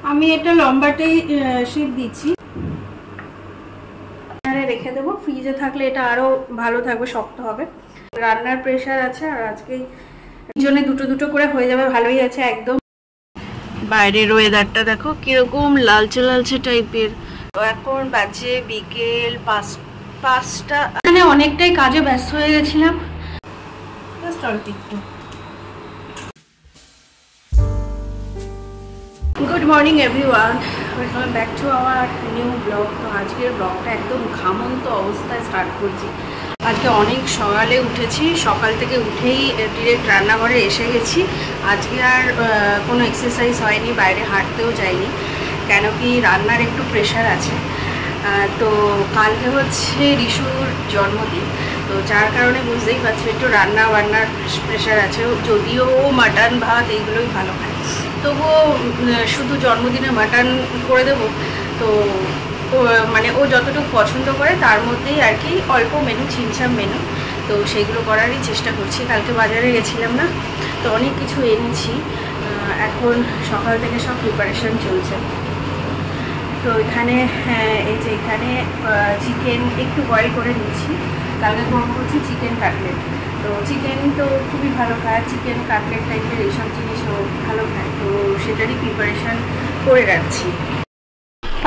আমি এটা লম্বাতেই শেপ দিচ্ছি, রেখে দেবো। ফ্রিজে থাকলে এটা আরো ভালো থাকবে, শক্ত হবে। রান্নার প্রেশার আছে আর আজকে জন্য দুটো দুটো করে হয়ে যাবে, ভালোই আছে একদম। বাইরের ওয়েদারটা দেখো কিরকম লালচে লালচে টাইপের। এখন বাজে বিকেল 5টা। মানে অনেকটাই কাজে ব্যস্ত হয়ে গেছিলাম, জাস্ট অল্প একটু। Good morning everyone, welcome back to our new blog. তো আজকের ব্লগটা একদম ঘামন্ত অবস্থায় স্টার্ট করছি। আজকে অনেক সকালে উঠেছি, সকাল থেকে উঠেই ডিরেক্ট রান্নাঘরে এসে গেছি। আজকে আর কোনো এক্সারসাইজ হয়নি, বাইরে হাঁটতেও যাইনি, কেন কি রান্নার একটু প্রেশার আছে। তো কালকে হচ্ছে রিশুর জন্মদিন, তো যার কারণে বুঝতেই পারছি একটু রান্না বান্নার প্রেশার আছে। যদিও ও মাটন ভাত এইগুলোই ভালো খায়, তবুও শুধু জন্মদিনে মাটন করে দেবো। তো মানে ও যতটুকু পছন্দ করে তার মধ্যেই আর কি অল্প মেনু, ছিমছাম মেনু, তো সেইগুলো করারই চেষ্টা করছি। কালকে বাজারে গেছিলাম না, তো অনেক কিছু এনেছি। এখন সকাল থেকে সব প্রিপারেশন চলছে। তো এখানে এই যে এখানে চিকেন একটু বয়েল করে নিচ্ছি। কালকে করছি চিকেন কাটলেট। তো চিকেন তো খুবই ভালো খায়, চিকেন কাটলেট টাইপের এইসব জিনিসও ভালো খায়, তো সেটারই প্রিপারেশান করে রাখছি।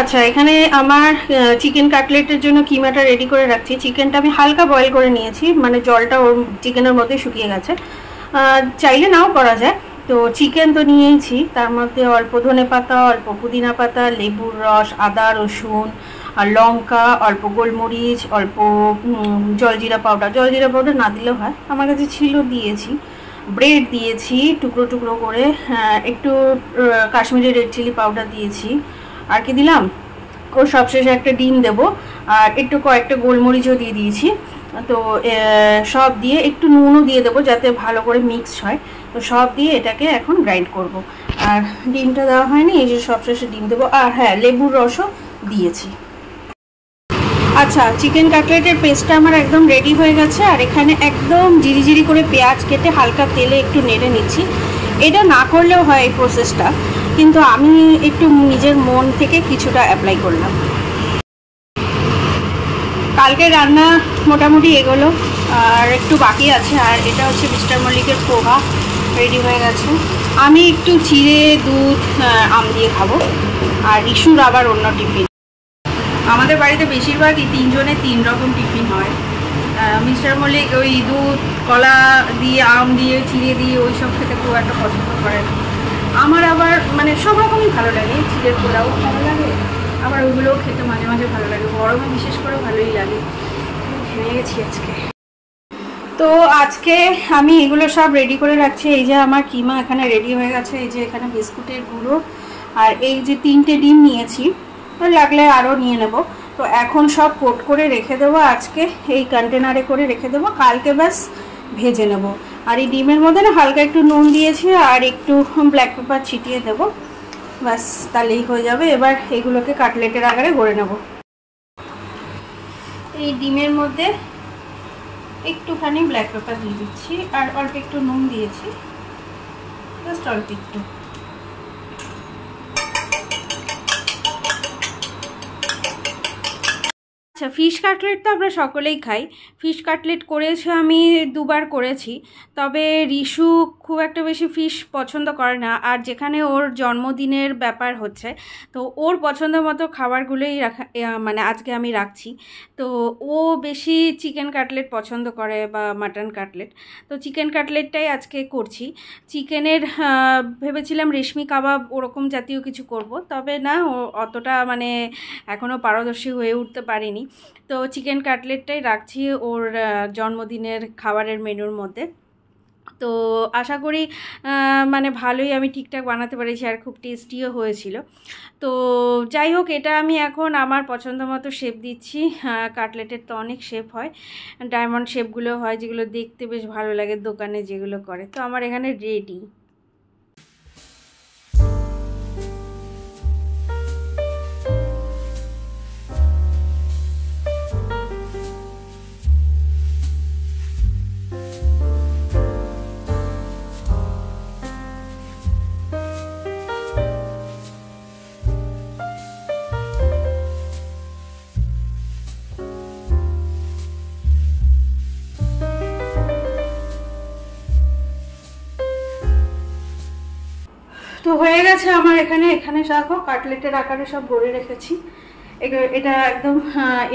আচ্ছা, এখানে আমার চিকেন কাটলেটের জন্য কিমাটা রেডি করে রাখছি। চিকেনটা আমি হালকা বয়েল করে নিয়েছি, মানে জলটা ওর চিকেনের মধ্যে শুকিয়ে গেছে। চাইলে নাও করা যায়। তো চিকেন তো নিয়েইছি, তার মধ্যে অল্প ধনে পাতা, অল্প পুদিনা পাতা, লেবুর রস, আদা রসুন আর লঙ্কা, অল্প গোলমরিচ, অল্প জলজিরা পাউডার। জলজিরা পাউডার না দিলেও হয়, আমার কাছে ছিল, দিয়েছি। ব্রেড দিয়েছি টুকরো টুকরো করে, একটু কাশ্মীরি রেড চিলি পাউডার দিয়েছি। আর কি দিলাম, ওর সবশেষে একটা ডিম দেবো, আর একটু কয়েকটা গোলমরিচও দিয়ে দিয়েছি। তো সব দিয়ে একটু নুনও দিয়ে দেবো যাতে ভালো করে মিক্স হয়। তো সব দিয়ে এটাকে এখন গ্রাইন্ড করব। আর ডিমটা দেওয়া হয়নি, এই যে সবশেষে ডিম দেবো। আর হ্যাঁ, লেবুর রসও দিয়েছি। আচ্ছা, চিকেন কাটলেটের পেস্টটা আমার একদম রেডি হয়ে গেছে। আর এখানে একদম জিরি করে পেঁয়াজ কেটে হালকা তেলে একটু নেড়ে নিচ্ছি। এটা না করলেও হয় এই প্রসেসটা, কিন্তু আমি একটু নিজের মন থেকে কিছুটা অ্যাপ্লাই করলাম। কালকে রান্না মোটামুটি এগোলো, আর একটু বাকি আছে। আর এটা হচ্ছে মিস্টার মল্লিকের পোহা, রেডি হয়ে গেছে। আমি একটু চিড়ে দুধ আম দিয়ে খাবো, আর রিশুর আবার অন্য টিফিন। আমাদের বাড়িতে বেশিরভাগই 3 জনের 3 রকম টিফিন হয়। মিস্টার মল্লিক ওই দুধ কলা দিয়ে, আম দিয়ে, চিড়ে দিয়ে ওই সব খেতে খুব একটা পছন্দ করে না। আমার আবার মানে সব রকমই ভালো লাগে, চিড়ের পোলাও ভালো লাগে, আবার ওইগুলোও খেতে মাঝে মাঝে ভালো লাগে, গরমে বিশেষ করে ভালোই লাগে। ভেঙে গেছি আজকে। তো আজকে আমি এগুলো সব রেডি করে রাখছি। এই যে আমার কিমা এখানে রেডি হয়ে গেছে, এই যে এখানে বিস্কুটের গুঁড়ো, আর এই যে 3টে ডিম নিয়েছি, লাগলে আরও নিয়ে নেব। তো এখন সব কোট করে রেখে দেবো, আজকে এই কন্টেনারে করে রেখে দেবো, কালকে ব্যাস ভেজে নেব। আর এই ডিমের মধ্যে না হালকা একটু নুন দিয়েছি আর একটু ব্ল্যাক পেপার ছিটিয়ে দেবো, ব্যাস তাহলেই হয়ে যাবে। এবার এগুলোকে কাটলেটের আকারে গড়ে নেব। এই ডিমের মধ্যে একটুখানি ব্ল্যাক পেপার দিয়ে দিচ্ছি, আর অল্প একটু নুন দিয়েছি, জাস্ট অল্প একটু। আচ্ছা, ফিশ কাটলেট তো আমরা সকলেই খাই। ফিশ কাটলেট করেছি, আমি 2বার করেছি। তবে রিশু খুব একটা বেশি ফিশ পছন্দ করে না, আর যেখানে ওর জন্মদিনের ব্যাপার হচ্ছে, তো ওর পছন্দ মতো খাবারগুলোই রাখা, মানে আজকে আমি রাখছি। তো ও বেশি চিকেন কাটলেট পছন্দ করে বা মাটন কাটলেট, তো চিকেন কাটলেটটাই আজকে করছি। চিকেনের ভেবেছিলাম রেশমি কাবাব ওরকম জাতীয় কিছু করব, তবে না, ও অতটা মানে এখনও পারদর্শী হয়ে উঠতে পারিনি। তো চিকেন কাটলেটটাই রাখছি ওর জন্মদিনের খাবারের মেনুর মধ্যে। তো আশা করি মানে ভালোই আমি ঠিকঠাক বানাতে পেরেছি, আর খুব টেস্টিও হয়েছিল। তো যাই হোক, এটা আমি এখন আমার পছন্দ মতো শেপ দিচ্ছি। কাটলেটের তো অনেক শেপ হয়, ডায়মন্ড শেপগুলো হয় যেগুলো দেখতে বেশ ভালো লাগে দোকানে যেগুলো করে। তো আমার এখানে রেডি। হয়ে গেছে আমার এখানে দেখো কাটলেটের আকারে সব ভরে রেখেছি। এটা একদম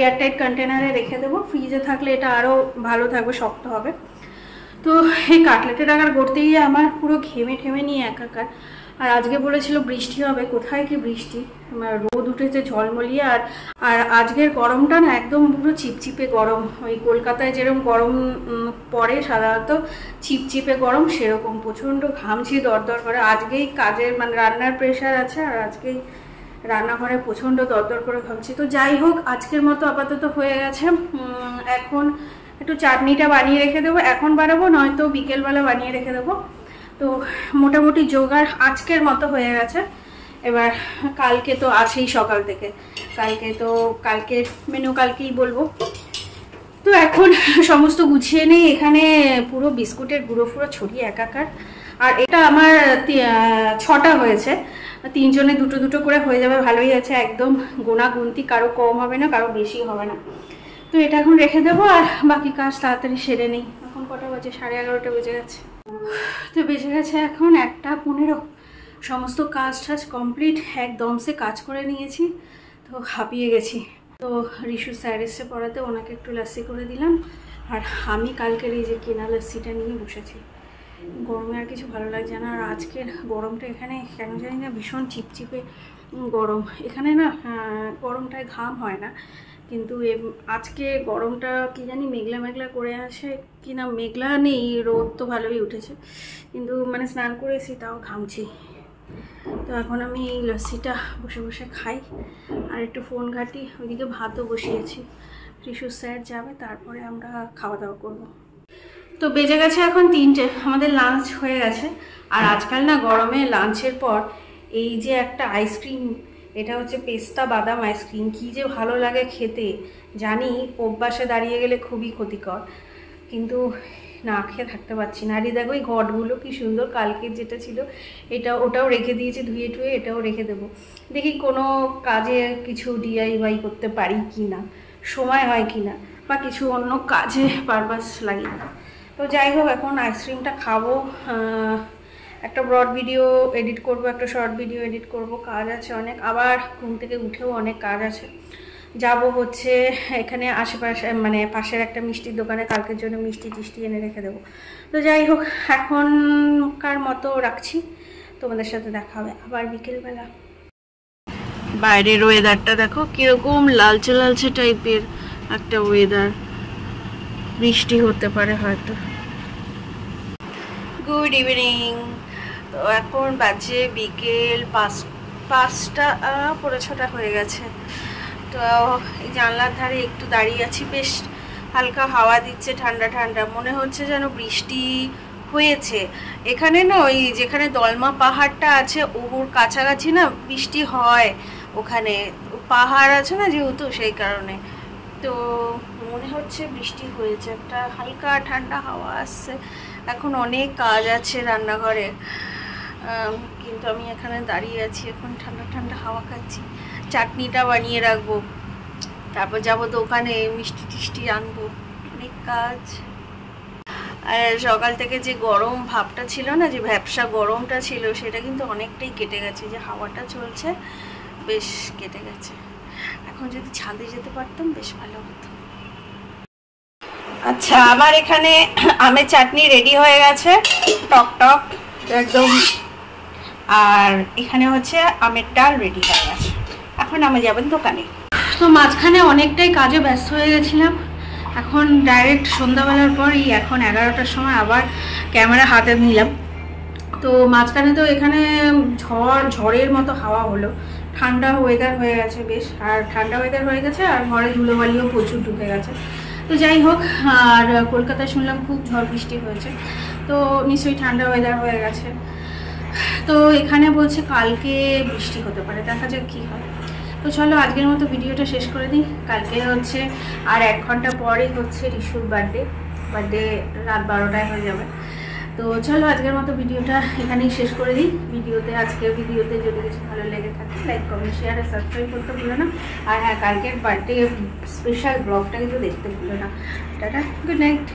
এয়ারটাইট কন্টেনারে রেখে দেবো, ফ্রিজে থাকলে এটা আরও ভালো থাকবে, শক্ত হবে। তো এই কাটলেটের আকার করতে গিয়ে আমার পুরো ঘেমে নিয়ে একাকার। আর আজকে বলেছিল বৃষ্টি হবে, কোথায় কি বৃষ্টি, রোদ উঠেছে ঝলমলিয়ে। আর আজকের গরমটা না একদম পুরো চিপচিপে গরম, ওই কলকাতায় যেরকম গরম পড়ে সাধারণত চিপচিপে গরম, সেরকম প্রচণ্ড ঘামছি, দরদর করে। আজকেই কাজের মানে রান্নার প্রেশার আছে, আর আজকেই রান্নাঘরে প্রচণ্ড দরদর করে ঘামছি। তো যাই হোক, আজকের মতো আপাতত হয়ে গেছে। এখন একটু চাটনিটা বানিয়ে রেখে দেবো, এখন বানাবো, নয়তো বিকেলবেলা বানিয়ে রেখে দেবো। তো মোটামুটি জোগাড় আজকের মতো হয়ে গেছে। এবার কালকে তো আছেই সকাল থেকে, কালকের মেনু কালকেই বলবো। তো এখন সমস্ত গুছিয়ে নেই, এখানে পুরো বিস্কুটের গুঁড়ো ফুড়ো ছড়িয়ে একাকার। আর এটা আমার 6টা হয়েছে, 3 জনে দুটো দুটো করে হয়ে যাবে, ভালোই আছে, একদম গোনা গুনতি, কারো কম হবে না কারো বেশি হবে না। তো এটা এখন রেখে দেবো, আর বাকি কাজ তাড়াতাড়ি সেরে নেই। এখন কটা বাজে? 11:30 বেজে গেছে। তো বেজে গেছে এখন 1:15। সমস্ত কাজ টাজ কমপ্লিট, একদমসে কাজ করে নিয়েছি, তো হাঁপিয়ে গেছি। তো রিশু স্যার এসে পড়াতে ওনাকে একটু লাস্সি করে দিলাম, আর আমি কালকের এই যে কেনা লাস্সিটা নিয়ে বসেছি। গরমে আর কিছু ভালো লাগছে না। আর আজকের গরমটা এখানে কেন জানি না ভীষণ চিপচিপে গরম। এখানে না গরমটায় ঘাম হয় না, কিন্তু আজকে গরমটা কি জানি মেঘলা মেঘলা করে আসে কি না, মেঘলা নেই, রোদ তো ভালোই উঠেছে, কিন্তু মানে স্নান করেছি তাও ঘামছি। তো এখন আমি এই লস্যিটা বসে বসে খাই, আর একটু ফোন ঘাঁটি। ওইদিকে ভাতও বসিয়েছি, রিশু স্যার যাবে, তারপরে আমরা খাওয়া দাওয়া করব। তো বেজে গেছে এখন 3টে, আমাদের লাঞ্চ হয়ে গেছে। আর আজকাল না গরমে লাঞ্চের পর এই যে একটা আইসক্রিম, এটা হচ্ছে পেস্তা বাদাম আইসক্রিম, কি যে ভালো লাগে খেতে। জানি অভ্যাসে দাঁড়িয়ে গেলে খুবই ক্ষতিকর, কিন্তু না খেয়ে থাকতে পারছি না। আর দেখো এই ঘটগুলো কি সুন্দর, কালকের যেটা ছিল ওটাও রেখে দিয়েছি ধুয়ে টুয়ে, এটাও রেখে দেবো। দেখি কোনো কাজে কিছু DIY করতে পারি কি না, সময় হয় কি না, বা কিছু অন্য কাজে পারপাস লাগি না। তো যাই হোক, এখন আইসক্রিমটা খাবো, একটা ব্রড ভিডিও এডিট করব, একটা শর্ট ভিডিও এডিট করব, কাজ আছে অনেক। আবার ঘুম থেকে উঠেও অনেক কাজ আছে। যাব হচ্ছে এখানে আশেপাশে মানে পাশের একটা মিষ্টির দোকানে, কালকের জন্য মিষ্টি টিষ্টি এনে রেখে দেবো। তো যাই হোক, এখনকার মতো রাখছি, তোমাদের সাথে দেখা হবে আবার বিকেলবেলা। বাইরের ওয়েদারটা দেখো কিরকম লালচে লালচে টাইপের একটা ওয়েদার, বৃষ্টি হতে পারে হয়তো। Good evening. তো এখন বাজে বিকেল 5টা পৌনে 6টা হয়ে গেছে। তো এই জানলার ধারে একটু দাঁড়িয়ে আছি, বেশ হালকা হাওয়া দিচ্ছে, ঠান্ডা ঠান্ডা, মনে হচ্ছে যেন বৃষ্টি হয়েছে। এখানে না ওই যেখানে দলমা পাহাড়টা আছে ওর কাছাকাছি না বৃষ্টি হয়, ওখানে পাহাড় আছে না যেহেতু, সেই কারণে তো মনে হচ্ছে বৃষ্টি হয়েছে। একটা হালকা ঠান্ডা হাওয়া আসছে। এখন অনেক কাজ আছে রান্নাঘরে, কিন্তু আমি এখানে দাঁড়িয়ে আছি, এখন ঠান্ডা ঠান্ডা হাওয়া খাচ্ছি। চাটনিটা বানিয়ে রাখবো, তারপর যাবো দোকানে মিষ্টি টিষ্টি আনবো, অনেক কাজ। আর সকাল থেকে যে গরম ভাবটা ছিল না, যে ভ্যাপসা গরমটা ছিল, সেটা কিন্তু অনেকটাই কেটে গেছে। যে হাওয়াটা চলছে বেশ কেটে গেছে। এখন যদি ছাদে যেতে পারতাম বেশ ভালো হতো। আচ্ছা, আমার এখানে আমের চাটনি রেডি হয়ে গেছে, টক টক একদম। আর এখানে হচ্ছে আমের ডাল রেডি হয়ে গেছে। এখন আমি যাবেন দোকানে। তো মাঝখানে অনেকটাই কাজে ব্যস্ত হয়ে গেছিলাম। এখন ডাইরেক্ট সন্ধ্যাবেলার পর এখন 11টার সময় আবার ক্যামেরা হাতে নিলাম। তো মাঝখানে তো এখানে ঝড়ের মতো হাওয়া হলো, ঠান্ডা ওয়েদার হয়ে গেছে বেশ। আর ঠান্ডা ওয়েদার হয়ে গেছে, আর ঘরে ধুলোবালিও প্রচুর ঢুকে গেছে। তো যাই হোক, আর কলকাতায় শুনলাম খুব ঝড় বৃষ্টি হয়েছে, তো নিশ্চয়ই ঠান্ডা ওয়েদার হয়ে গেছে। তো এখানে বলছে কালকে বৃষ্টি হতে পারে, দেখা যাক কী হয়। তো চলো আজকের মতো ভিডিওটা শেষ করে দিই। কালকে হচ্ছে আর 1 ঘন্টা পরেই হচ্ছে রিশুর বার্থডে রাত 12টায় হয়ে যাবে। তো চলো আজকের মতো ভিডিওটা এখানেই শেষ করে দিই। আজকের ভিডিওতে যদি কিছু ভালো লেগে থাকে লাইক কমেন্ট শেয়ার আর সাবস্ক্রাইব করতে ভুলো না। আর হ্যাঁ, কালকের বার্থডে স্পেশাল ব্লগটা কিন্তু দেখতে ভুলো না। Tata, good night.